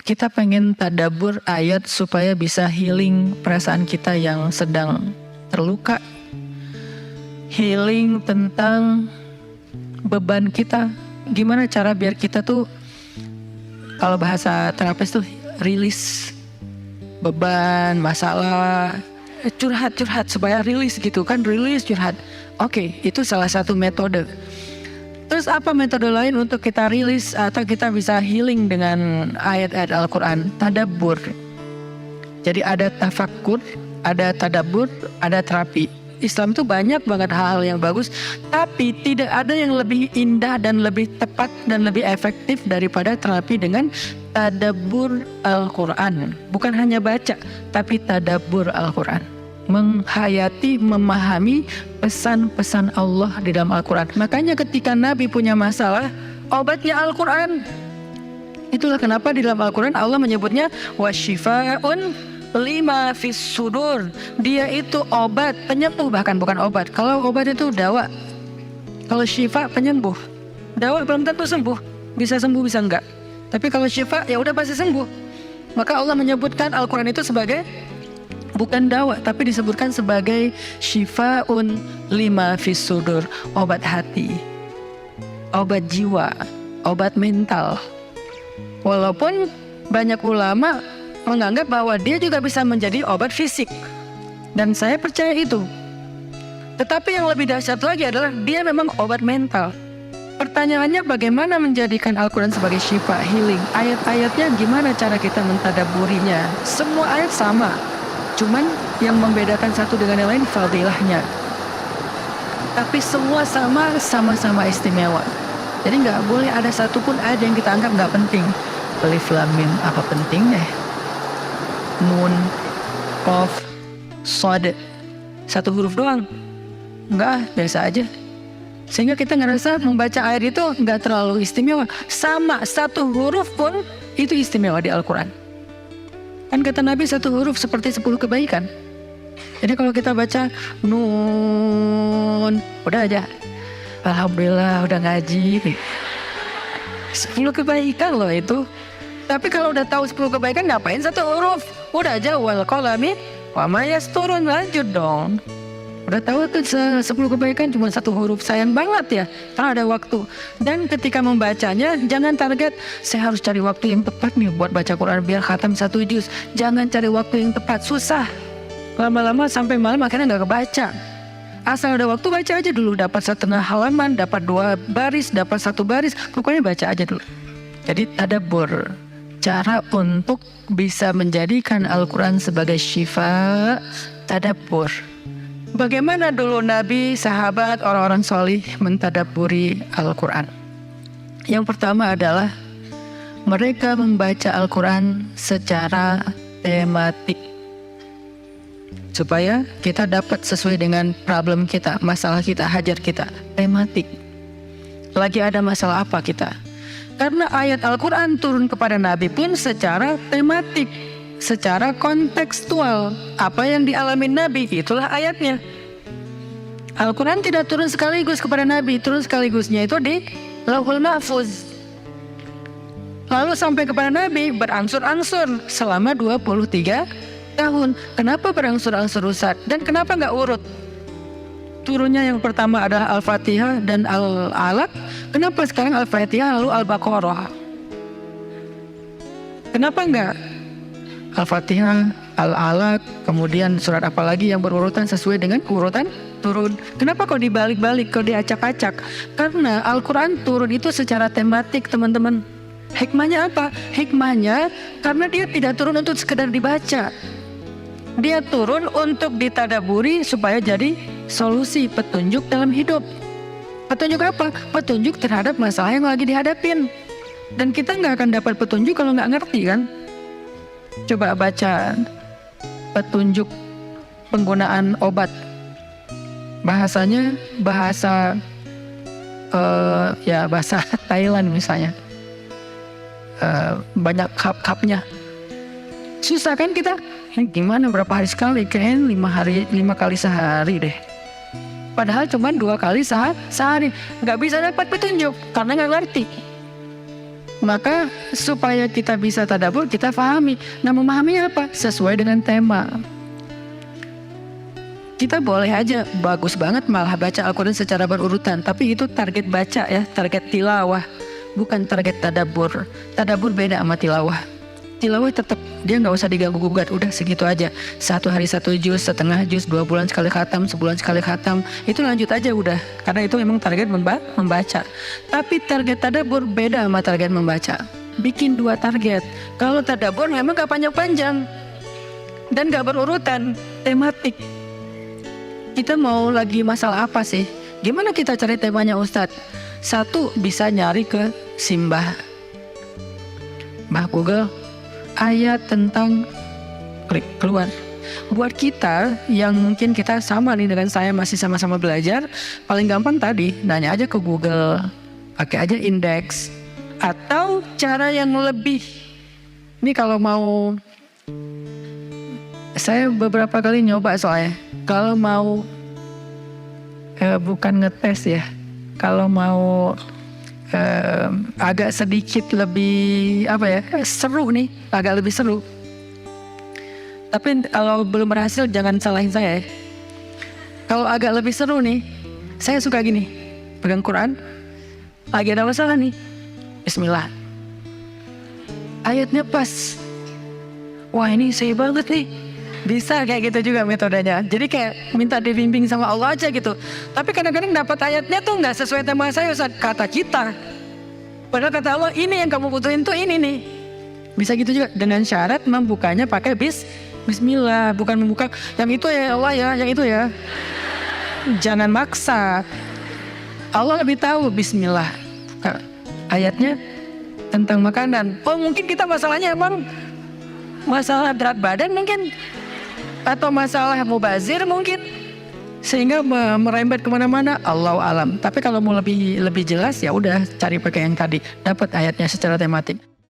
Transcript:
kita pengen tadabbur ayat supaya bisa healing perasaan kita yang sedang terluka, healing tentang beban kita. Gimana cara biar kita tuh, kalau bahasa terapis tuh rilis beban, masalah, curhat supaya rilis gitu kan, rilis curhat. Oke, itu salah satu metode. Terus apa metode lain untuk kita rilis atau kita bisa healing dengan ayat-ayat Al-Quran? Tadabbur. Jadi ada tafakkur, ada tadabbur, ada terapi. Islam itu banyak banget hal-hal yang bagus, tapi tidak ada yang lebih indah dan lebih tepat dan lebih efektif daripada terapi dengan tadabbur Al-Quran. Bukan hanya baca, tapi tadabbur Al-Quran. Menghayati, memahami pesan-pesan Allah di dalam Al-Quran. Makanya ketika Nabi punya masalah, obatnya Al-Quran. Itulah kenapa di dalam Al-Quran Allah menyebutnya wasyifa'un lima fis sudur. Dia itu obat, penyembuh, bahkan bukan obat. Kalau obat itu dawa, kalau syifa penyembuh. Dawa belum tentu sembuh, bisa sembuh bisa enggak. Tapi kalau syifa ya udah pasti sembuh. Maka Allah menyebutkan Al-Quran itu sebagai bukan dawa, tapi disebutkan sebagai syifaun lima fis sudur, obat hati, obat jiwa, obat mental. Walaupun banyak ulama menganggap bahwa dia juga bisa menjadi obat fisik, dan saya percaya itu. Tetapi yang lebih dahsyat lagi adalah dia memang obat mental. Pertanyaannya, bagaimana menjadikan Al-Quran sebagai syifa, healing? Ayat-ayatnya gimana cara kita mentadabburinya? Semua ayat sama, cuman yang membedakan satu dengan yang lain fadilahnya. Tapi semua sama-sama istimewa. Jadi nggak boleh ada satupun ayat yang kita anggap nggak penting. Alif Lam Mim, apa pentingnya? Nun, Qaf, Shad, satu huruf doang. Enggak, biasa aja. Sehingga kita ngerasa membaca ayat itu nggak terlalu istimewa. Sama, satu huruf pun itu istimewa di Al-Quran. Kan kata Nabi satu huruf seperti 10 kebaikan. Jadi kalau kita baca Nun, udah aja, alhamdulillah udah ngaji. 10 kebaikan loh itu. Tapi kalau udah tahu 10 kebaikan, ngapain satu huruf? Udah aja wal qalami wa ma yasturun, lanjut dong. Udah tahu tuh 10 kebaikan cuma satu huruf, sayang banget ya kalau ada waktu. Dan ketika membacanya jangan target saya harus cari waktu yang tepat nih buat baca Quran biar khatam 1 juz. Jangan cari waktu yang tepat, susah. Lama-lama sampai malam akhirnya nggak kebaca. Asal ada waktu baca aja dulu, dapat setengah halaman, dapat 2 baris, dapat 1 baris, pokoknya baca aja dulu. Jadi tadabbur, cara untuk bisa menjadikan Al-Quran sebagai syifa, tadabbur. Bagaimana dulu Nabi, sahabat, orang-orang solih mentadabburi Al-Quran? Yang pertama adalah mereka membaca Al-Quran secara tematik, supaya kita dapat sesuai dengan problem kita, masalah kita, hajat kita. Tematik. Lagi ada masalah apa kita? Karena ayat Al-Quran turun kepada Nabi pun secara tematik, secara kontekstual. Apa yang dialami Nabi, itulah ayatnya. Al-Quran tidak turun sekaligus kepada Nabi, turun sekaligusnya itu di Lauhul Mahfuz. Lalu sampai kepada Nabi berangsur-angsur selama 23 tahun. Kenapa berangsur-angsur, Ustaz? Dan kenapa nggak urut? Turunnya yang pertama adalah Al-Fatihah dan Al-Alaq. Kenapa sekarang Al-Fatihah lalu Al-Baqarah? Kenapa enggak Al-Fatihah, Al-Alaq, kemudian surat apa lagi yang berurutan sesuai dengan urutan turun? Kenapa kok dibalik-balik, kok diacak-acak? Karena Al-Quran turun itu secara tematik, teman-teman. Hikmahnya apa? Hikmahnya karena dia tidak turun untuk sekedar dibaca. Dia turun untuk ditadaburi supaya jadi solusi, petunjuk dalam hidup. Petunjuk apa? Petunjuk terhadap masalah yang lagi dihadapin. Dan kita nggak akan dapat petunjuk kalau nggak ngerti kan? Coba baca petunjuk penggunaan obat. Bahasanya bahasa bahasa Thailand misalnya. Banyak kap-kapnya. Susah kan kita? Gimana berapa hari sekali? Kayaknya 5 kali sehari deh. Padahal cuma 2 kali sehari. Nggak bisa dapat petunjuk karena nggak ngerti. Maka supaya kita bisa tadabbur, kita pahami. Nah, memahami apa? Sesuai dengan tema. Kita boleh aja bagus banget malah baca Al-Quran secara berurutan, tapi itu target baca ya, target tilawah, bukan target tadabbur. Tadabbur beda sama tilawah. Tilawah tetap dia nggak usah diganggu gugat, udah segitu aja. 1 hari 1 juz, setengah juz, 2 bulan sekali khatam, sebulan sekali khatam, itu lanjut aja udah. Karena itu memang target membaca. Tapi target tadabbur beda sama target membaca. Bikin 2 target. Kalau tadabbur memang gak panjang-panjang dan gak berurutan, tematik. Kita mau lagi masalah apa sih? Gimana kita cari temanya Ustadz? 1, bisa nyari ke Simbah Google, ayat tentang, klik keluar. Buat kita yang mungkin kita sama nih dengan saya, masih sama-sama belajar, paling gampang tadi nanya aja ke Google, pakai aja indeks. Atau cara yang lebih, ini kalau mau, saya beberapa kali nyoba soalnya, kalau mau bukan ngetes ya, kalau mau agak sedikit lebih seru nih, agak lebih seru. Tapi kalau belum berhasil jangan salahin saya ya. Kalau agak lebih seru nih, saya suka gini, pegang Quran, lagi ada masalah nih, Bismillah, ayatnya pas, wah ini saya banget nih. Bisa kayak gitu juga metodenya. Jadi kayak minta dibimbing sama Allah aja gitu. Tapi kadang-kadang dapat ayatnya tuh nggak sesuai tema saya, Ustaz, kata kita. Padahal kata Allah, ini yang kamu butuhin tuh ini nih. Bisa gitu juga dengan syarat membukanya pakai Bismillah, bukan membuka yang itu ya Allah ya, yang itu ya. Jangan maksa. Allah lebih tahu. Bismillah. Ayatnya tentang makanan. Oh mungkin kita masalahnya emang masalah berat badan mungkin, atau masalah mubazir mungkin, sehingga merembet kemana-mana. Allahu alam. Tapi kalau mau lebih jelas ya udah cari pakai yang tadi, dapat ayatnya secara tematik.